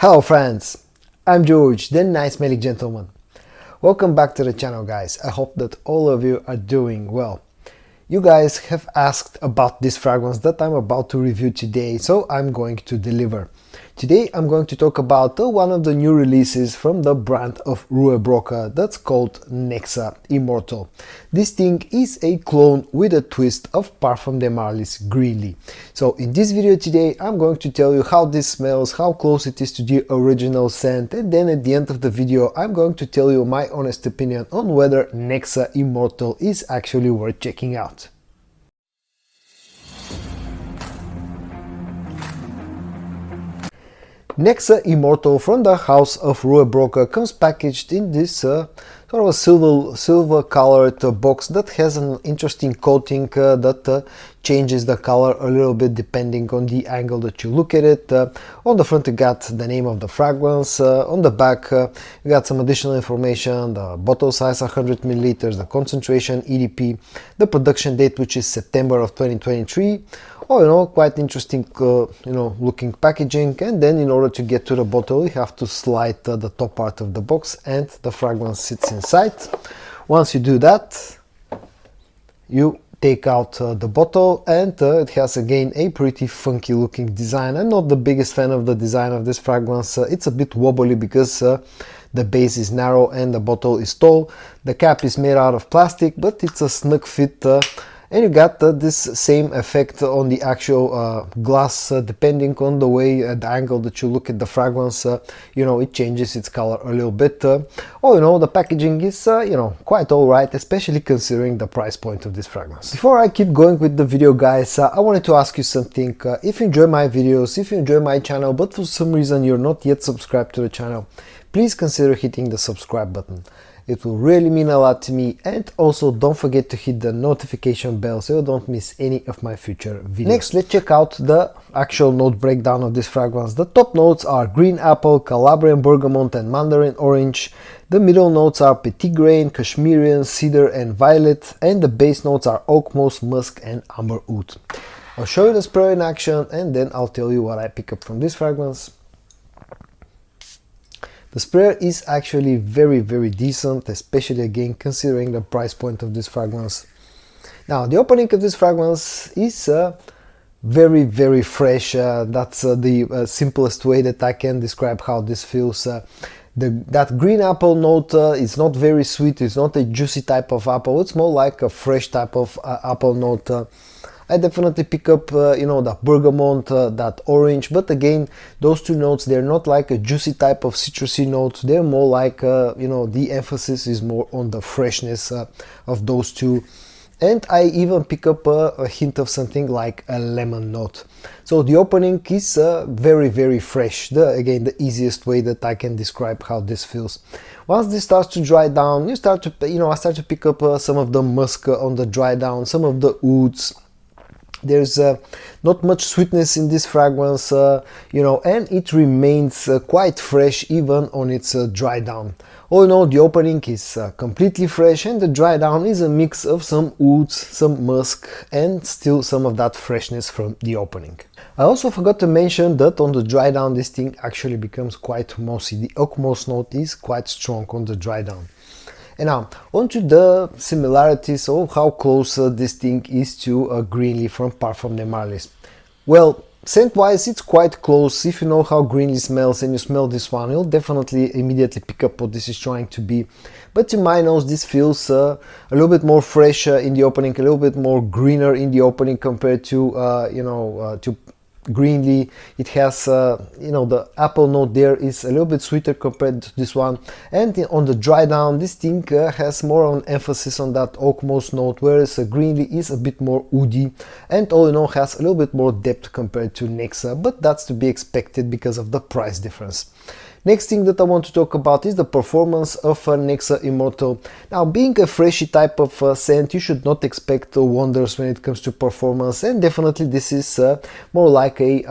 Hello friends, I'm George, the nice smelling gentleman. Welcome back to the channel guys. I hope that all of you are doing well. You guys have asked about this fragrance that I'm about to review today, so I'm going to deliver. Today I'm going to talk about one of the new releases from the brand of Rue Broca that's called Nexa Immortal. This thing is a clone with a twist of Parfum de Marly's Greenley. So in this video today I'm going to tell you how this smells, how close it is to the original scent, and then at the end of the video I'm going to tell you my honest opinion on whether Nexa Immortal is actually worth checking out. Nexa Immortal from the house of Rue Broca comes packaged in this sort of a silver colored box that has an interesting coating that changes the color a little bit depending on the angle that you look at it. On the front you got the name of the fragrance, on the back you got some additional information, the bottle size 100 milliliters, the concentration, EDP, the production date which is September of 2023. Quite interesting, looking packaging. And then in order to get to the bottle, you have to slide the top part of the box and the fragrance sits inside. Once you do that, you take out the bottle and it has again a pretty funky looking design. I'm not the biggest fan of the design of this fragrance. It's a bit wobbly because the base is narrow and the bottle is tall. The cap is made out of plastic, but it's a snug fit. And you got this same effect on the actual glass, depending on the way, the angle that you look at the fragrance, it changes its color a little bit. The packaging is, quite alright, especially considering the price point of this fragrance. Before I keep going with the video guys, I wanted to ask you something. If you enjoy my videos, if you enjoy my channel, but for some reason you're not yet subscribed to the channel, please consider hitting the subscribe button. It will really mean a lot to me, and also don't forget to hit the notification bell so you don't miss any of my future videos. Next, let's check out the actual note breakdown of this fragrance. The top notes are green apple, Calabrian bergamot and mandarin orange. The middle notes are petitgrain, Kashmirian, cedar and violet, and the base notes are oak moss, musk and amber oud. I'll show you the sprayer in action and then I'll tell you what I pick up from this fragrance. The sprayer is actually very decent, especially again considering the price point of this fragrance. Now the opening of this fragrance is very fresh. That's the simplest way that I can describe how this feels. That green apple note is not very sweet, it's not a juicy type of apple, it's more like a fresh type of apple note. I definitely pick up, that bergamot, that orange, but again, those two notes, they're not like a juicy type of citrusy note, they're more like, the emphasis is more on the freshness of those two. And I even pick up a hint of something like a lemon note. So the opening is very fresh, again, the easiest way that I can describe how this feels. Once this starts to dry down, I start to pick up some of the musk on the dry down, some of the ouds. There's not much sweetness in this fragrance, and it remains quite fresh even on its dry down. All in all, the opening is completely fresh and the dry down is a mix of some ouds, some musk and still some of that freshness from the opening. I also forgot to mention that on the dry down this thing actually becomes quite mossy. The oak moss note is quite strong on the dry down. And now, onto the similarities of how close this thing is to a Greenley from Parfum de Marly's. Well, scent-wise, it's quite close. If you know how Greenley smells and you smell this one, you'll definitely immediately pick up what this is trying to be. But to my nose, this feels a little bit more fresh in the opening, a little bit more greener in the opening compared to, to Greenley. It has the apple note there is a little bit sweeter compared to this one, and on the dry down this thing has more on emphasis on that oak moss note, whereas Greenley is a bit more woody and all in all has a little bit more depth compared to Nexa, but that's to be expected because of the price difference. Next thing that I want to talk about is the performance of Nexa Immortal. Now, being a Freshie type of scent, you should not expect wonders when it comes to performance, and definitely this is more like a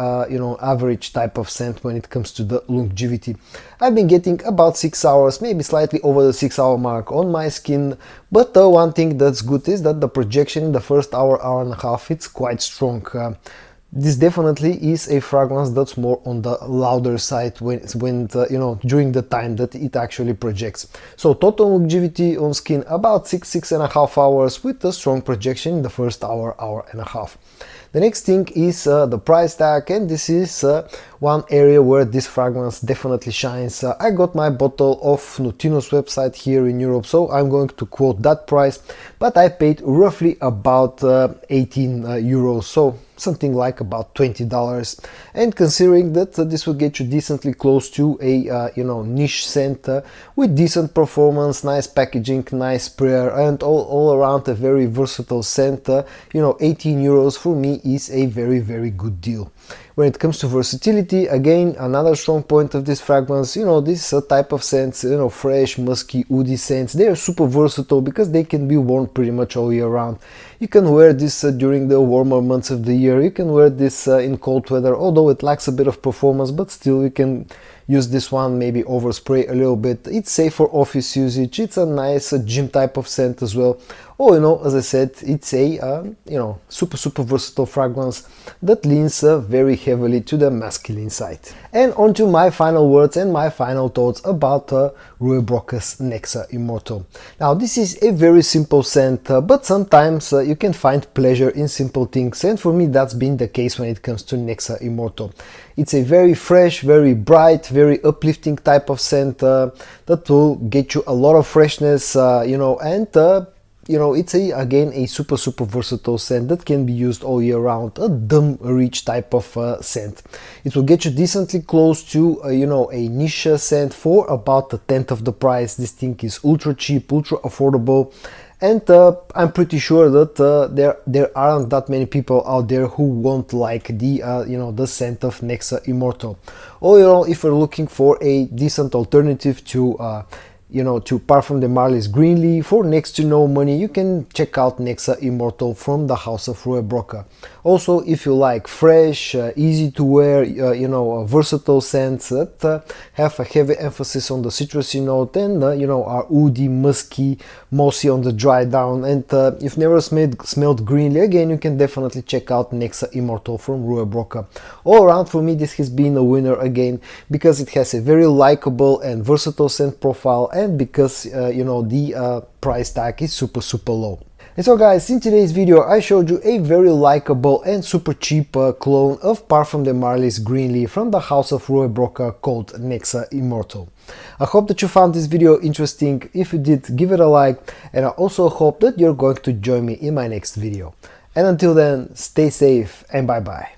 average type of scent when it comes to the longevity. I've been getting about 6 hours, maybe slightly over the 6-hour mark on my skin, but one thing that's good is that the projection in the first hour, hour and a half, it's quite strong. this definitely is a fragrance that's more on the louder side when you know, during the time that it actually projects. So total longevity on skin about 6.5 hours, with a strong projection in the first hour and a half. The next thing is the price tag, and this is one area where this fragrance definitely shines. I got my bottle off Nutino's website here in Europe, so I'm going to quote that price, but I paid roughly about 18 euros, so something like about $20. And considering that this will get you decently close to a you know, niche scent with decent performance, nice packaging, nice sprayer, and all around a very versatile scent, you know, 18 euros for me is a very good deal. When it comes to versatility, again, another strong point of this fragrance, you know, this type of scents, you know, fresh, musky, woody scents, they are super versatile because they can be worn pretty much all year round. You can wear this during the warmer months of the year, you can wear this in cold weather, although it lacks a bit of performance, but still you can use this one, maybe overspray a little bit. It's safe for office usage, it's a nice gym type of scent as well. Oh, you know, as I said, it's a you know, super versatile fragrance that leans very heavily to the masculine side. And on to my final words and my final thoughts about Rue Broca Nexa Immortal. Now, this is a very simple scent, but sometimes you can find pleasure in simple things, and for me that's been the case when it comes to Nexa Immortal. It's a very fresh, very bright, very uplifting type of scent that will get you a lot of freshness, you know, and you know, it's again a super versatile scent that can be used all year round, a dumb rich type of scent. It will get you decently close to you know, a niche scent for about a tenth of the price. This thing is ultra cheap, ultra affordable, and I'm pretty sure that there aren't that many people out there who won't like the you know, the scent of Nexa Immortal. Or, you know, if you're looking for a decent alternative to you know, to Parfum de Marly's Greenley for next to no money, you can check out Nexa Immortal from the house of Rue Broca. Also, if you like fresh, easy to wear, you know, versatile scents that have a heavy emphasis on the citrusy note and you know, are woody, musky, mossy on the dry down, and if never smelled Greenley, again, you can definitely check out Nexa Immortal from Rue Broca. All around, for me, this has been a winner again because it has a very likable and versatile scent profile, and because you know, the price tag is super low. And so guys, in today's video I showed you a very likable and super cheap clone of Parfum de Marly's Greenley from the house of Rue Broca called Nexa Immortal. I hope that you found this video interesting. If you did, give it a like, and I also hope that you're going to join me in my next video. And until then, stay safe and bye bye.